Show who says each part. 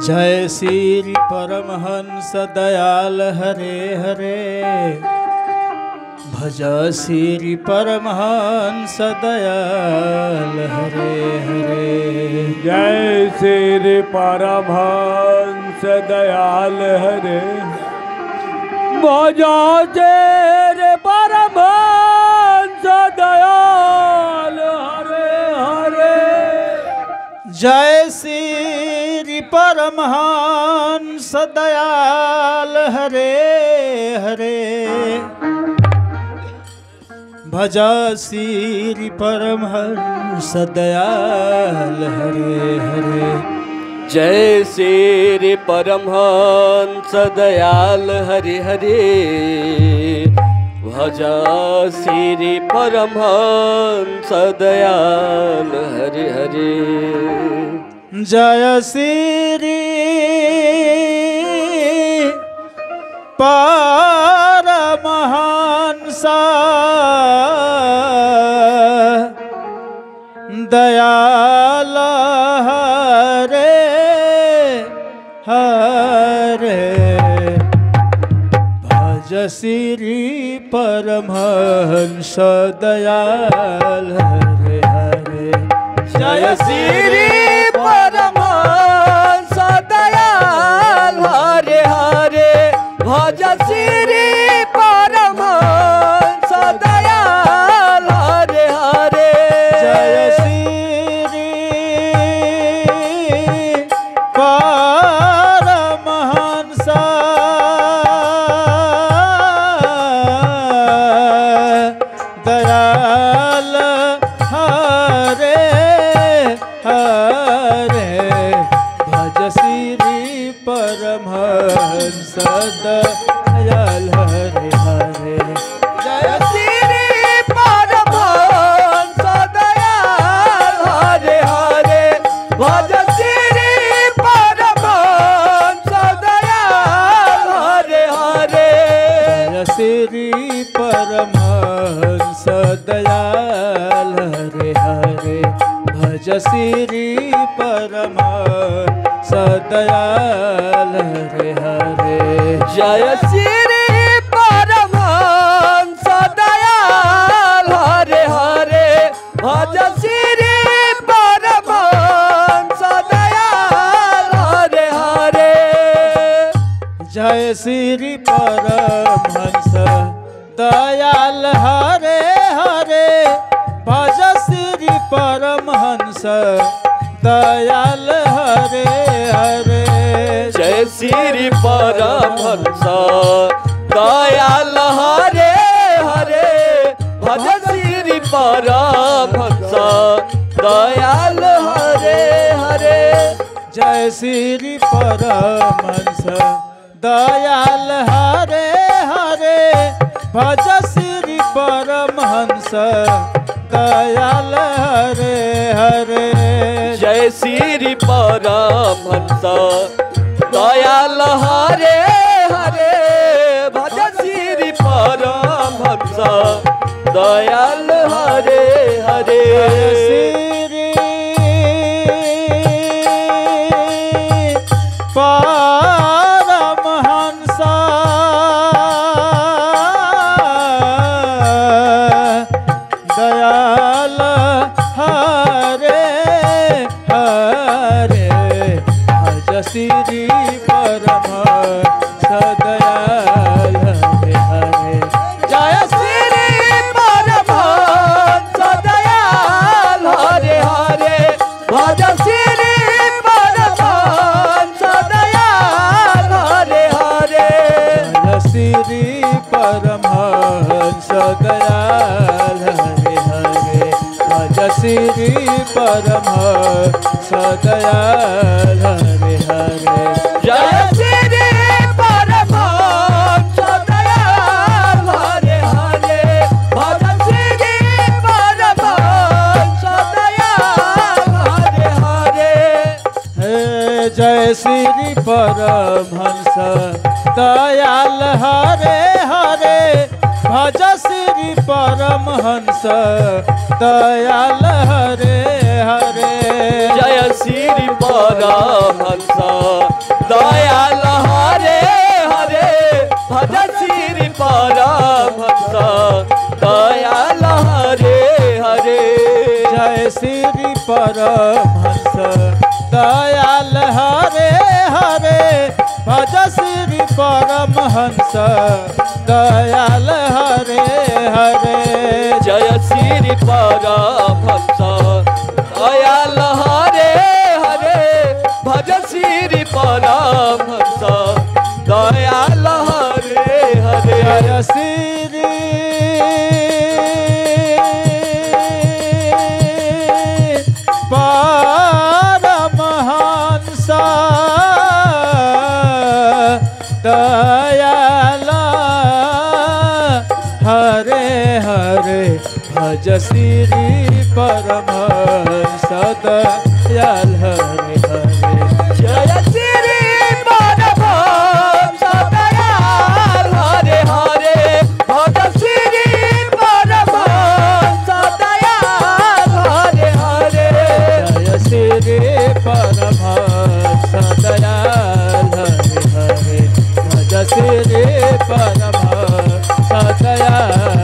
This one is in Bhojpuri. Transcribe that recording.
Speaker 1: जय श्री परमहंस दयाल हरे हरे। भज श्री परमहंस दयाल हरे हरे।
Speaker 2: जय श्री परमहंस दयाल हरे। भज श्री परमहंस दयाल हरे हरे।
Speaker 1: जय श्री परमहंस दयाल हरे हरे। भज श्री परमहंस दयाल हरे हरे।
Speaker 3: जय श्री परमहंस दयाल हरे हरे। भज श्री परमहंस दयाल हरे हरे।
Speaker 1: जय श्री परमहंस दयाल हरे हरे। भज श्री परमहंस दयाल हरे हरे।
Speaker 3: जय श्री परमहंस दयाल हरे हरे। भज श्री परमहंस दयाल हरे हरे।
Speaker 1: जय श्री परमहंस दयाल हरे हरे। भज श्री परमहंस दयाल हरे हरे।
Speaker 3: जय श्री परमहंस दयाल हरे हरे। भज श्री परमहंस दयाल हरे हरे।
Speaker 1: जय श्री परमहंस दयाल हरे हरे। भज श्री परमहंस दयाल हरे हरे।
Speaker 3: जय श्री परमहंस दयाल हरे हरे। भज श्री परमहंस दयाल हरे हरे।
Speaker 1: जय श्री परमहंस दयाल हरे हरे। भज श्री परमहंस दयाल हरे हरे।
Speaker 3: जय श्री परमहंस दयाल हरे हरे। भज श्री परमहंस दयाल हरे हरे।
Speaker 1: जय श्री परमहंस दयाल हरे हरे। भज श्री परमहंस दयाल हरे हरे।
Speaker 3: जय श्री परमहंस दयाल हरे हरे। भज श्री परमहंस दयाल हरे हरे।
Speaker 1: श्री परमहंस दयाल हरे हरे। भज श्री परमहंस दयाल हरे हरे।
Speaker 3: जय श्री परमहंस दयाल हरे हरे। भज श्री परमहंस दयाल हरे हरे।
Speaker 1: जय श्री परमहंस दयाल हरे हरे। भज श्री परमहंस दयाल हरे हरे।
Speaker 3: जय श्री परमहंस दयाल हरे हरे। भज श्री परमहंस दयाल हरे हरे।
Speaker 1: जय श्री परमहंस दयाल हरे हरे। भज श्री परमहंस दयाल हरे हरे
Speaker 3: जय श्री परमहंस दयाल हरे हरे भज श्री परमहंस दयाल हरे हरे
Speaker 1: जय श्री परमहंस दयाल हरे हरे भज श्री परमहंस दयाल हरे हरे
Speaker 3: जय श्री परमहंस दयाल हरे हरे भज श्री परमहंस दयाल हरे हरे
Speaker 1: जय श्री परमहंस दयाल हरे हरे भज श्री परमहंस दयाल हरे हरे
Speaker 3: जय श्री परमहंस दयाल हरे हरे भज श्री परमहंस दयाल हरे हरे
Speaker 1: जय श्री परमहंस दयाल हरे हरे भज श्री परमहंस दयाल